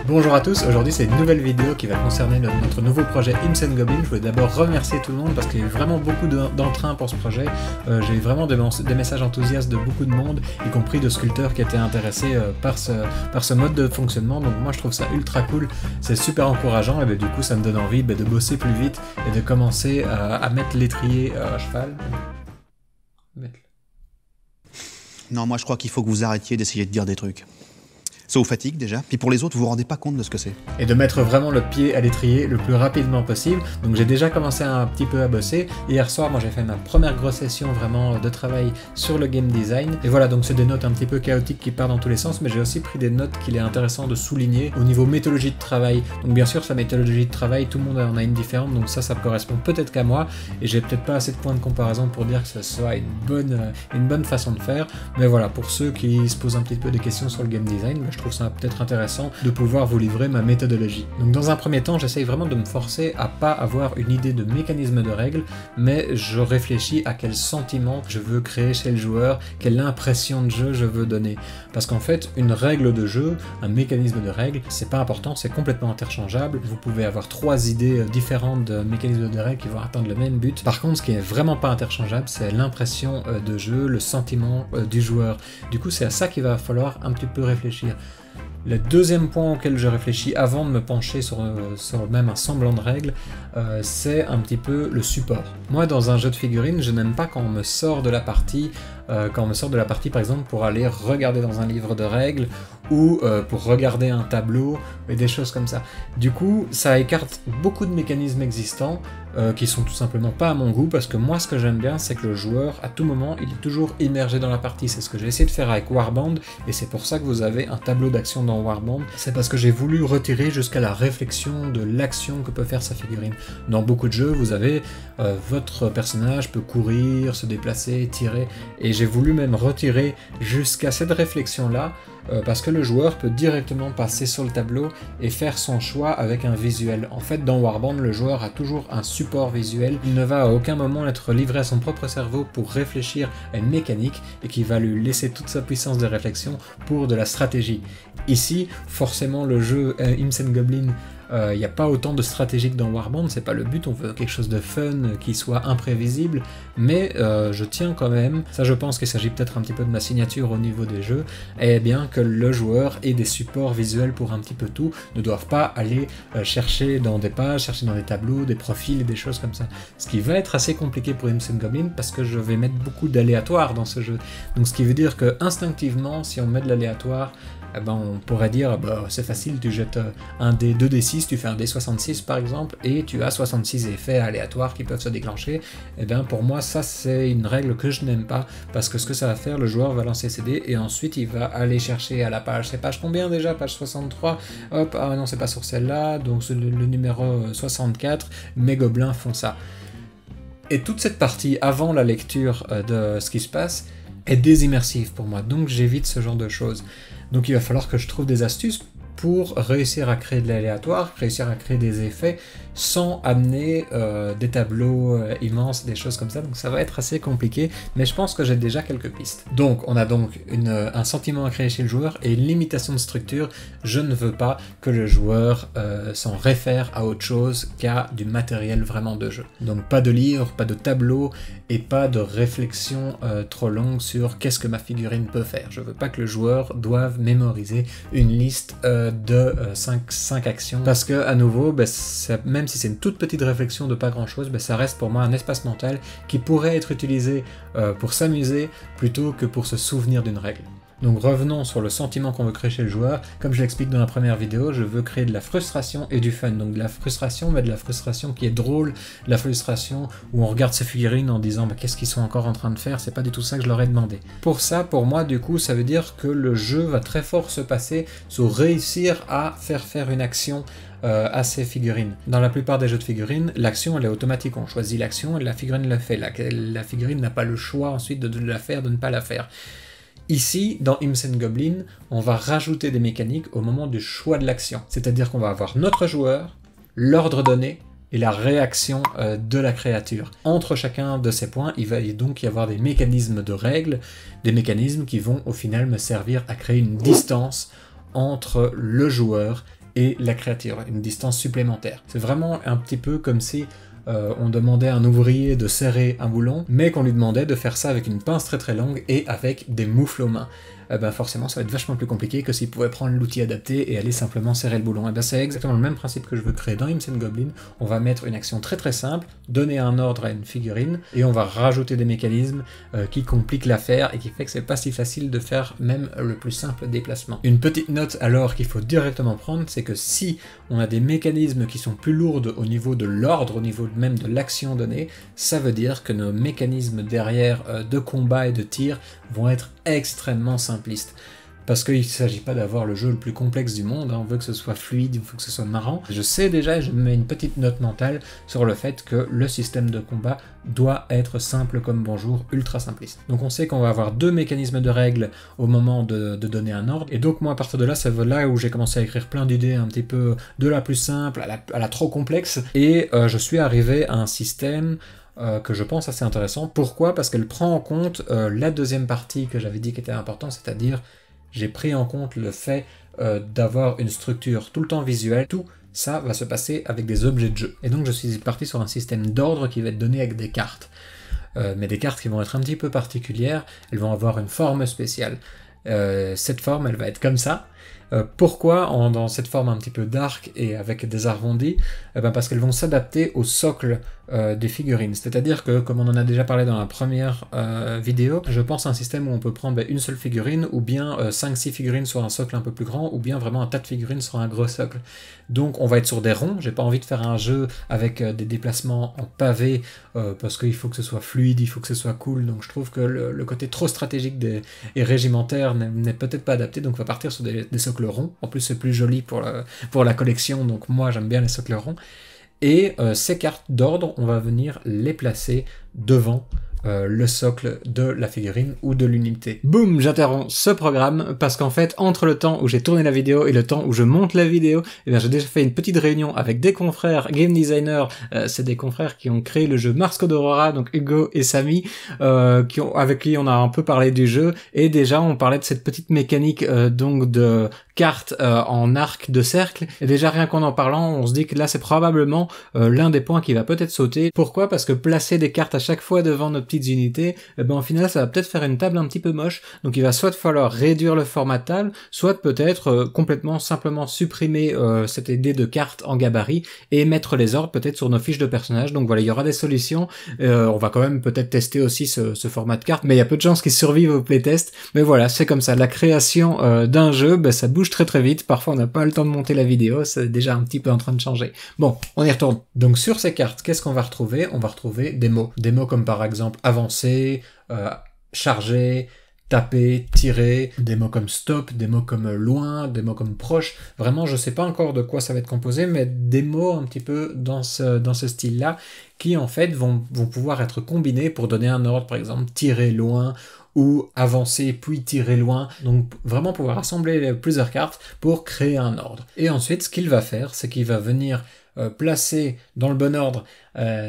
Bonjour à tous, aujourd'hui c'est une nouvelle vidéo qui va concerner notre nouveau projet Imps & Goblins. Je voulais d'abord remercier tout le monde parce qu'il y a eu vraiment beaucoup d'entrain pour ce projet. J'ai eu vraiment des messages enthousiastes de beaucoup de monde, y compris de sculpteurs qui étaient intéressés par ce mode de fonctionnement. Donc moi je trouve ça ultra cool, c'est super encourageant et du coup ça me donne envie de bosser plus vite et de commencer à mettre l'étrier à cheval. Non, moi je crois qu'il faut que vous arrêtiez d'essayer de dire des trucs. Ça vous fatigue déjà, puis pour les autres, vous vous rendez pas compte de ce que c'est. Et de mettre vraiment le pied à l'étrier le plus rapidement possible. Donc j'ai déjà commencé un petit peu à bosser. Hier soir, moi j'ai fait ma première grosse session vraiment de travail sur le game design. Et voilà, donc c'est des notes un petit peu chaotiques qui partent dans tous les sens, mais j'ai aussi pris des notes qu'il est intéressant de souligner au niveau méthodologie de travail. Donc bien sûr, sa méthodologie de travail, tout le monde en a une différente, donc ça correspond peut-être qu'à moi. Et j'ai peut-être pas assez de points de comparaison pour dire que ce soit une bonne façon de faire. Mais voilà, pour ceux qui se posent un petit peu des questions sur le game design, je trouve ça peut-être intéressant de pouvoir vous livrer ma méthodologie. Donc dans un premier temps, j'essaye vraiment de me forcer à pas avoir une idée de mécanisme de règle, mais je réfléchis à quel sentiment je veux créer chez le joueur, quelle impression de jeu je veux donner. Parce qu'en fait, une règle de jeu, un mécanisme de règle, c'est pas important, c'est complètement interchangeable. Vous pouvez avoir 3 idées différentes de mécanismes de règle qui vont atteindre le même but. Par contre, ce qui est vraiment pas interchangeable, c'est l'impression de jeu, le sentiment du joueur. Du coup, c'est à ça qu'il va falloir un petit peu réfléchir. Le deuxième point auquel je réfléchis avant de me pencher sur même un semblant de règle, c'est un petit peu le support. Moi, dans un jeu de figurines, je n'aime pas quand on me sort de la partie, par exemple pour aller regarder dans un livre de règles ou pour regarder un tableau et des choses comme ça. Du coup, ça écarte beaucoup de mécanismes existants qui sont tout simplement pas à mon goût, parce que moi ce que j'aime bien c'est que le joueur à tout moment il est toujours immergé dans la partie. C'est ce que j'ai essayé de faire avec Warband et c'est pour ça que vous avez un tableau d'action dans Warband. C'est parce que j'ai voulu retirer jusqu'à la réflexion de l'action que peut faire sa figurine. Dans beaucoup de jeux vous avez votre personnage peut courir, se déplacer, tirer, et j'ai voulu même retirer jusqu'à cette réflexion là parce que le joueur peut directement passer sur le tableau et faire son choix avec un visuel. En fait, dans Warband, le joueur a toujours un support visuel. Il ne va à aucun moment être livré à son propre cerveau pour réfléchir à une mécanique et qui va lui laisser toute sa puissance de réflexion pour de la stratégie. Ici, forcément, le jeu Imps & Goblins, il n'y a pas autant de stratégie que dans Warband, c'est pas le but, on veut quelque chose de fun, qui soit imprévisible, mais je tiens quand même, ça je pense qu'il s'agit peut-être un petit peu de ma signature au niveau des jeux, et bien que le joueur ait des supports visuels pour un petit peu tout, ne doivent pas aller chercher dans des pages, chercher dans des tableaux, des profils et des choses comme ça. Ce qui va être assez compliqué pour Imps & Goblins parce que je vais mettre beaucoup d'aléatoires dans ce jeu. Donc ce qui veut dire que instinctivement, si on met de l'aléatoire, on pourrait dire c'est facile, tu jettes un dé 2d6, tu fais un d66 par exemple, et tu as 66 effets aléatoires qui peuvent se déclencher. Et bien pour moi ça c'est une règle que je n'aime pas, parce que ce que ça va faire, le joueur va lancer ses dés et ensuite il va aller chercher à la page, c'est page combien déjà, page 63, hop, ah non c'est pas sur celle-là, donc le numéro 64, mes gobelins font ça. Et toute cette partie avant la lecture de ce qui se passe est désimmersive pour moi, donc j'évite ce genre de choses. Donc il va falloir que je trouve des astuces pour réussir à créer de l'aléatoire, réussir à créer des effets sans amener des tableaux immenses, des choses comme ça. Donc ça va être assez compliqué, mais je pense que j'ai déjà quelques pistes. Donc on a donc un sentiment à créer chez le joueur et une limitation de structure. Je ne veux pas que le joueur s'en réfère à autre chose qu'à du matériel vraiment de jeu. Donc pas de livre, pas de tableau et pas de réflexion trop longue sur qu'est-ce que ma figurine peut faire. Je veux pas que le joueur doive mémoriser une liste de 5 actions, parce que à nouveau, même si c'est une toute petite réflexion de pas grand chose, ça reste pour moi un espace mental qui pourrait être utilisé pour s'amuser plutôt que pour se souvenir d'une règle. Donc revenons sur le sentiment qu'on veut créer chez le joueur. Comme je l'explique dans la première vidéo, je veux créer de la frustration et du fun. Donc de la frustration, mais de la frustration qui est drôle, de la frustration où on regarde ces figurines en disant qu'est-ce qu'ils sont encore en train de faire, c'est pas du tout ça que je leur ai demandé. Pour ça, pour moi, du coup, ça veut dire que le jeu va très fort se passer sur réussir à faire une action à ces figurines. Dans la plupart des jeux de figurines, l'action elle est automatique, on choisit l'action et la figurine le fait. La figurine n'a pas le choix ensuite de la faire, de ne pas la faire. Ici, dans Imps & Goblins, on va rajouter des mécaniques au moment du choix de l'action. C'est-à-dire qu'on va avoir notre joueur, l'ordre donné et la réaction de la créature. Entre chacun de ces points, il va donc y avoir des mécanismes de règles, des mécanismes qui vont au final me servir à créer une distance entre le joueur et la créature, une distance supplémentaire. C'est vraiment un petit peu comme si on demandait à un ouvrier de serrer un boulon, mais qu'on lui demandait de faire ça avec une pince très très longue et avec des moufles aux mains. Ben forcément ça va être vachement plus compliqué que s'il pouvait prendre l'outil adapté et aller simplement serrer le boulon. Et ben c'est exactement le même principe que je veux créer dans Imps & Goblins. On va mettre une action très très simple, donner un ordre à une figurine, et on va rajouter des mécanismes qui compliquent l'affaire et qui fait que c'est pas si facile de faire même le plus simple déplacement. Une petite note alors qu'il faut directement prendre, c'est que si on a des mécanismes qui sont plus lourds au niveau de l'ordre, au niveau même de l'action donnée, ça veut dire que nos mécanismes derrière de combat et de tir vont être extrêmement simplistes. Parce qu'il ne s'agit pas d'avoir le jeu le plus complexe du monde, hein. On veut que ce soit fluide, il faut que ce soit marrant. Je sais déjà, je mets une petite note mentale sur le fait que le système de combat doit être simple comme bonjour, ultra simpliste. Donc on sait qu'on va avoir 2 mécanismes de règles au moment de donner un ordre, et donc moi à partir de là, c'est là où j'ai commencé à écrire plein d'idées un petit peu de la plus simple à la trop complexe, et je suis arrivé à un système que je pense assez intéressant. Pourquoi ? Parce qu'elle prend en compte la deuxième partie que j'avais dit qui était importante, c'est-à-dire j'ai pris en compte le fait d'avoir une structure tout le temps visuelle. Tout ça va se passer avec des objets de jeu. Et donc je suis parti sur un système d'ordre qui va être donné avec des cartes. Mais des cartes qui vont être un petit peu particulières, elles vont avoir une forme spéciale. Cette forme, elle va être comme ça. Pourquoi dans cette forme un petit peu dark et avec des arrondis ? Parce qu'elles vont s'adapter au socle des figurines. C'est-à-dire que, comme on en a déjà parlé dans la première vidéo, je pense à un système où on peut prendre une seule figurine, ou bien 5-6 figurines sur un socle un peu plus grand, ou bien vraiment un tas de figurines sur un gros socle. Donc on va être sur des ronds. J'ai pas envie de faire un jeu avec des déplacements en pavé, parce qu'il faut que ce soit fluide, il faut que ce soit cool. Donc je trouve que le côté trop stratégique et régimentaire n'est peut-être pas adapté, donc on va partir sur des socles ronds. En plus c'est plus joli pour la collection, donc moi j'aime bien les socles ronds. Et ces cartes d'ordre, on va venir les placer devant le socle de la figurine ou de l'unité. Boum, j'interromps ce programme parce qu'en fait, entre le temps où j'ai tourné la vidéo et le temps où je monte la vidéo, eh bien, j'ai déjà fait une petite réunion avec des confrères game designers. C'est des confrères qui ont créé le jeu Mars Code Aurora, donc Hugo et Samy, avec qui on a un peu parlé du jeu, et déjà on parlait de cette petite mécanique donc de cartes en arc de cercle, et déjà rien qu'en parlant, on se dit que là c'est probablement l'un des points qui va peut-être sauter. Pourquoi ? Parce que placer des cartes à chaque fois devant nos petites unités, au final ça va peut-être faire une table un petit peu moche, donc il va soit falloir réduire le format de table, soit peut-être complètement simplement supprimer cette idée de cartes en gabarit et mettre les ordres peut-être sur nos fiches de personnages. Donc voilà, il y aura des solutions. On va quand même peut-être tester aussi ce format de carte, mais il y a peu de chances qu'ils survivent au playtest. Mais voilà, c'est comme ça, la création d'un jeu, ça bouge très très vite, parfois on n'a pas le temps de monter la vidéo, c'est déjà un petit peu en train de changer. Bon, on y retourne. Donc sur ces cartes, qu'est-ce qu'on va retrouver ? On va retrouver des mots comme par exemple avancer, charger, taper, tirer, des mots comme stop, des mots comme loin, des mots comme proche. Vraiment, je sais pas encore de quoi ça va être composé, mais des mots un petit peu dans ce style-là, qui en fait vont pouvoir être combinés pour donner un ordre, par exemple tirer loin, ou avancer puis tirer loin. Donc vraiment pouvoir assembler plusieurs cartes pour créer un ordre. Et ensuite, ce qu'il va faire, c'est qu'il va venir placer dans le bon ordre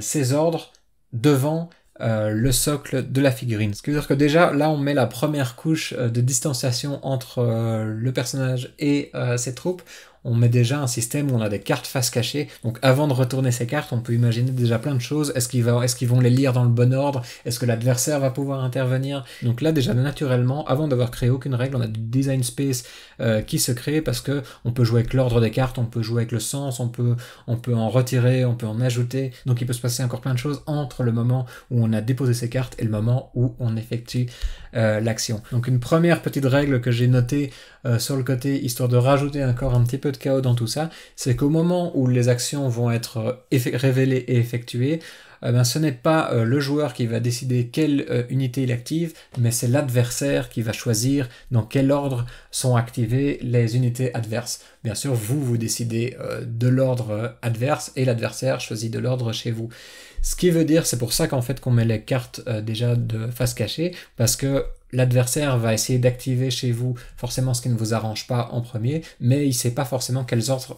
ces ordres devant le socle de la figurine. Ce qui veut dire que déjà, là, on met la première couche de distanciation entre le personnage et ses troupes. On met déjà un système où on a des cartes face cachée. Donc avant de retourner ces cartes, on peut imaginer déjà plein de choses. Est-ce qu'ils vont les lire dans le bon ordre ? Est-ce que l'adversaire va pouvoir intervenir ? Donc là déjà naturellement, avant d'avoir créé aucune règle, on a du design space qui se crée, parce que on peut jouer avec l'ordre des cartes, on peut jouer avec le sens, on peut en retirer, on peut en ajouter. Donc il peut se passer encore plein de choses entre le moment où on a déposé ces cartes et le moment où on effectue l'action. Donc une première petite règle que j'ai notée sur le côté, histoire de rajouter encore un petit peu de chaos dans tout ça, c'est qu'au moment où les actions vont être révélées et effectuées, ce n'est pas le joueur qui va décider quelle unité il active, mais c'est l'adversaire qui va choisir dans quel ordre sont activées les unités adverses. Bien sûr, vous décidez de l'ordre adverse, et l'adversaire choisit de l'ordre chez vous. Ce qui veut dire, c'est pour ça qu'en fait qu'on met les cartes déjà de face cachée, parce que l'adversaire va essayer d'activer chez vous forcément ce qui ne vous arrange pas en premier, mais il ne sait pas forcément quels ordres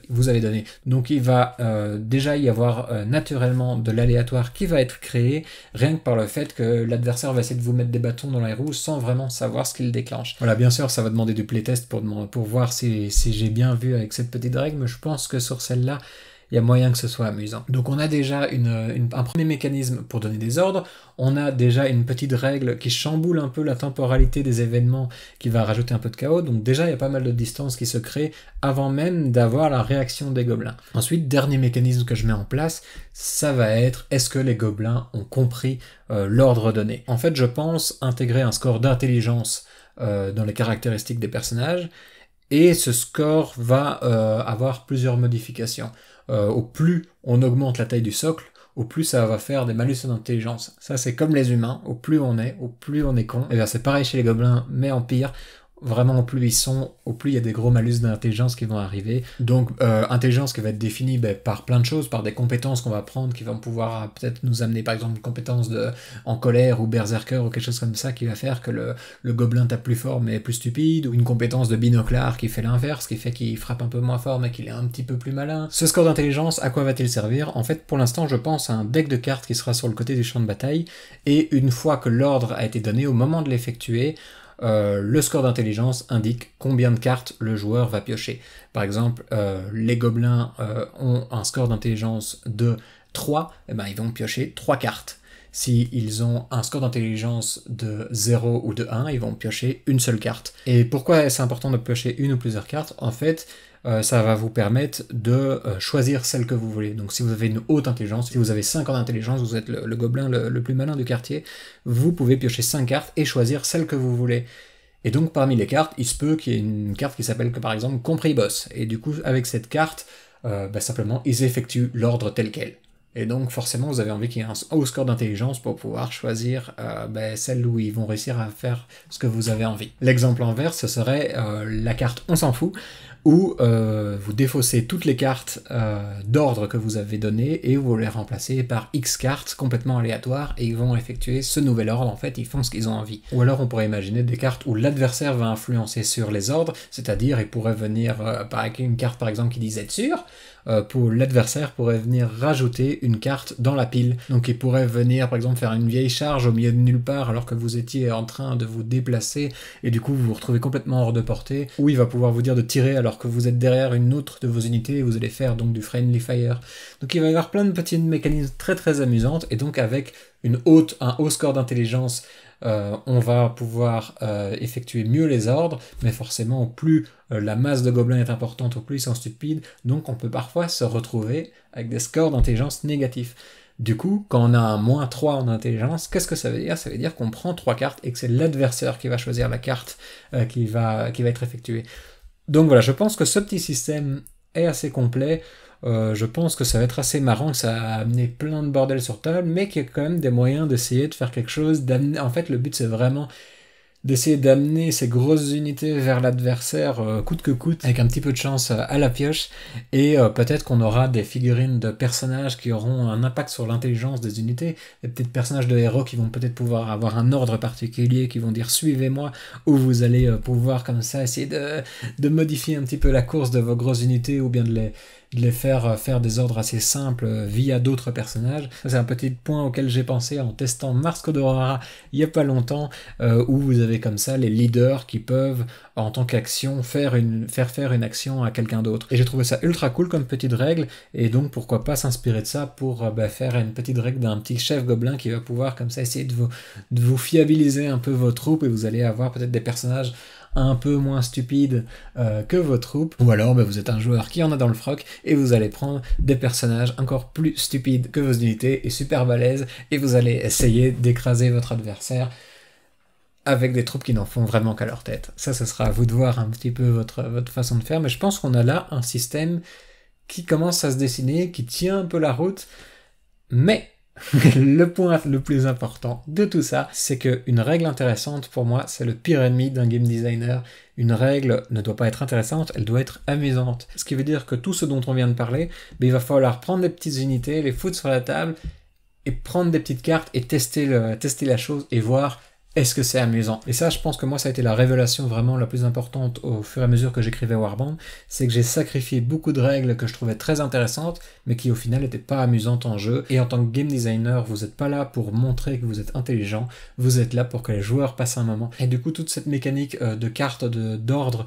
vous avez donné. Donc il va déjà y avoir naturellement de l'aléatoire qui va être créé, rien que par le fait que l'adversaire va essayer de vous mettre des bâtons dans les roues sans vraiment savoir ce qu'il déclenche. Voilà, bien sûr, ça va demander du playtest pour voir si j'ai bien vu avec cette petite règle, mais je pense que sur celle-là, il y a moyen que ce soit amusant. Donc on a déjà un premier mécanisme pour donner des ordres, on a déjà une petite règle qui chamboule un peu la temporalité des événements, qui va rajouter un peu de chaos, donc déjà il y a pas mal de distance qui se crée avant même d'avoir la réaction des gobelins. Ensuite, dernier mécanisme que je mets en place, ça va être, est-ce que les gobelins ont compris l'ordre donné? En fait, je pense intégrer un score d'intelligence dans les caractéristiques des personnages, et ce score va avoir plusieurs modifications. Au plus on augmente la taille du socle, au plus ça va faire des malus d'intelligence. Ça c'est comme les humains, au plus on est con. Et bien c'est pareil chez les gobelins, mais en pire. Vraiment, au plus ils sont, au plus il y a des gros malus d'intelligence qui vont arriver. Donc, intelligence qui va être définie par plein de choses, par des compétences qu'on va prendre, qui vont pouvoir peut-être nous amener, par exemple, une compétence en colère ou berserker ou quelque chose comme ça, qui va faire que le gobelin tape plus fort mais est plus stupide, ou une compétence de binoclard qui fait l'inverse, qui fait qu'il frappe un peu moins fort mais qu'il est un petit peu plus malin. Ce score d'intelligence, à quoi va-t-il servir? En fait, pour l'instant, je pense à un deck de cartes qui sera sur le côté du champ de bataille, et une fois que l'ordre a été donné, au moment de l'effectuer, le score d'intelligence indique combien de cartes le joueur va piocher. Par exemple, les gobelins ont un score d'intelligence de 3, et ben ils vont piocher 3 cartes. S'ils ont un score d'intelligence de 0 ou de 1, ils vont piocher une seule carte. Et pourquoi c'est important de piocher une ou plusieurs cartes? En fait, ça va vous permettre de choisir celle que vous voulez. Donc si vous avez une haute intelligence, si vous avez 5 ans d'intelligence, vous êtes le gobelin le plus malin du quartier, vous pouvez piocher 5 cartes et choisir celle que vous voulez. Et donc parmi les cartes, il se peut qu'il y ait une carte qui s'appelle par exemple Compris Boss. Et du coup, avec cette carte, simplement, ils effectuent l'ordre tel quel. Et donc forcément, vous avez envie qu'il y ait un haut score d'intelligence pour pouvoir choisir celle où ils vont réussir à faire ce que vous avez envie. L'exemple inverse, ce serait la carte On s'en fout, où vous défaussez toutes les cartes d'ordre que vous avez données et vous les remplacez par X cartes complètement aléatoires et ils vont effectuer ce nouvel ordre, en fait, ils font ce qu'ils ont envie. Ou alors on pourrait imaginer des cartes où l'adversaire va influencer sur les ordres, c'est-à-dire il pourrait venir, par une carte par exemple qui dit être sûr, pour l'adversaire pourrait venir rajouter une carte dans la pile. Donc il pourrait venir par exemple faire une vieille charge au milieu de nulle part alors que vous étiez en train de vous déplacer et du coup vous vous retrouvez complètement hors de portée, ou il va pouvoir vous dire de tirer alors que vous êtes derrière une autre de vos unités et vous allez faire donc du friendly fire. Donc il va y avoir plein de petits mécanismes très très amusantes, et donc avec un haut score d'intelligence, on va pouvoir effectuer mieux les ordres, mais forcément plus la masse de gobelins est importante, au plus ils sont stupides, donc on peut parfois se retrouver avec des scores d'intelligence négatifs. Du coup, quand on a un -3 en intelligence, qu'est-ce que ça veut dire? Ça veut dire qu'on prend 3 cartes et que c'est l'adversaire qui va choisir la carte qui va être effectuée. Donc voilà, je pense que ce petit système est assez complet. Je pense que ça va être assez marrant, que ça a amené plein de bordel sur table, mais qu'il y a quand même des moyens d'essayer de faire quelque chose, d'amener. En fait, le but c'est vraiment d'essayer d'amener ces grosses unités vers l'adversaire coûte que coûte, avec un petit peu de chance à la pioche, et peut-être qu'on aura des figurines de personnages qui auront un impact sur l'intelligence des unités, des petits personnages de héros qui vont peut-être pouvoir avoir un ordre particulier, qui vont dire suivez-moi, ou vous allez pouvoir comme ça essayer de modifier un petit peu la course de vos grosses unités, ou bien de les faire des ordres assez simples via d'autres personnages. C'est un petit point auquel j'ai pensé en testant Mars Code Aurora il n'y a pas longtemps, où vous avez comme ça les leaders qui peuvent, en tant qu'action, faire faire une action à quelqu'un d'autre. Et j'ai trouvé ça ultra cool comme petite règle, et donc pourquoi pas s'inspirer de ça pour faire une petite règle d'un petit chef gobelin qui va pouvoir comme ça essayer de vous fiabiliser un peu vos troupes, et vous allez avoir peut-être des personnages un peu moins stupide que vos troupes, ou alors vous êtes un joueur qui en a dans le froc et vous allez prendre des personnages encore plus stupides que vos unités et super balèzes, et vous allez essayer d'écraser votre adversaire avec des troupes qui n'en font vraiment qu'à leur tête. Ça, ce sera à vous de voir un petit peu votre façon de faire, mais je pense qu'on a là un système qui commence à se dessiner, qui tient un peu la route, mais le point le plus important de tout ça, c'est qu'une règle intéressante, pour moi, c'est le pire ennemi d'un game designer. Une règle ne doit pas être intéressante, elle doit être amusante. Ce qui veut dire que tout ce dont on vient de parler, il va falloir prendre des petites unités, les foutre sur la table, et prendre des petites cartes et tester la chose, et voir est-ce que c'est amusant? Et ça, je pense que moi, ça a été la révélation vraiment la plus importante au fur et à mesure que j'écrivais Warband, c'est que j'ai sacrifié beaucoup de règles que je trouvais très intéressantes, mais qui au final n'étaient pas amusantes en jeu. Et en tant que game designer, vous n'êtes pas là pour montrer que vous êtes intelligent, vous êtes là pour que les joueurs passent un moment. Et du coup, toute cette mécanique de cartes d'ordre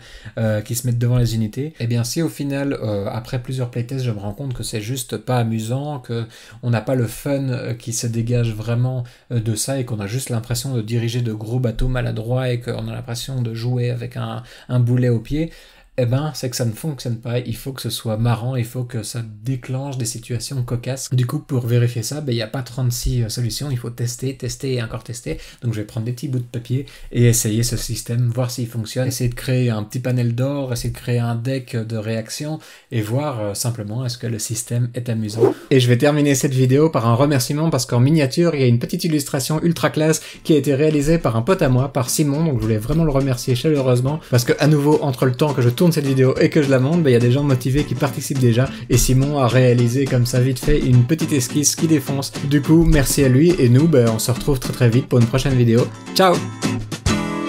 qui se mettent devant les unités, eh bien si au final, après plusieurs playtests, je me rends compte que c'est juste pas amusant, que on n'a pas le fun qui se dégage vraiment de ça, et qu'on a juste l'impression de diriger de gros bateaux maladroits et qu'on a l'impression de jouer avec un boulet au pied, eh ben, c'est que ça ne fonctionne pas. Il faut que ce soit marrant, il faut que ça déclenche des situations cocasses. Du coup, pour vérifier ça, il n'y a pas 36 solutions, il faut tester, tester et encore tester. Donc je vais prendre des petits bouts de papier et essayer ce système, voir s'il fonctionne, essayer de créer un petit panel d'or, essayer de créer un deck de réaction et voir simplement est-ce que le système est amusant. Et je vais terminer cette vidéo par un remerciement parce qu'en miniature, il y a une petite illustration ultra classe qui a été réalisée par un pote à moi, par Simon, donc je voulais vraiment le remercier chaleureusement parce que à nouveau, entre le temps que je tourne cette vidéo et que je la monte, il y a des gens motivés qui participent déjà, et Simon a réalisé comme ça vite fait une petite esquisse qui défonce. Du coup, merci à lui, et nous, on se retrouve très vite pour une prochaine vidéo. Ciao!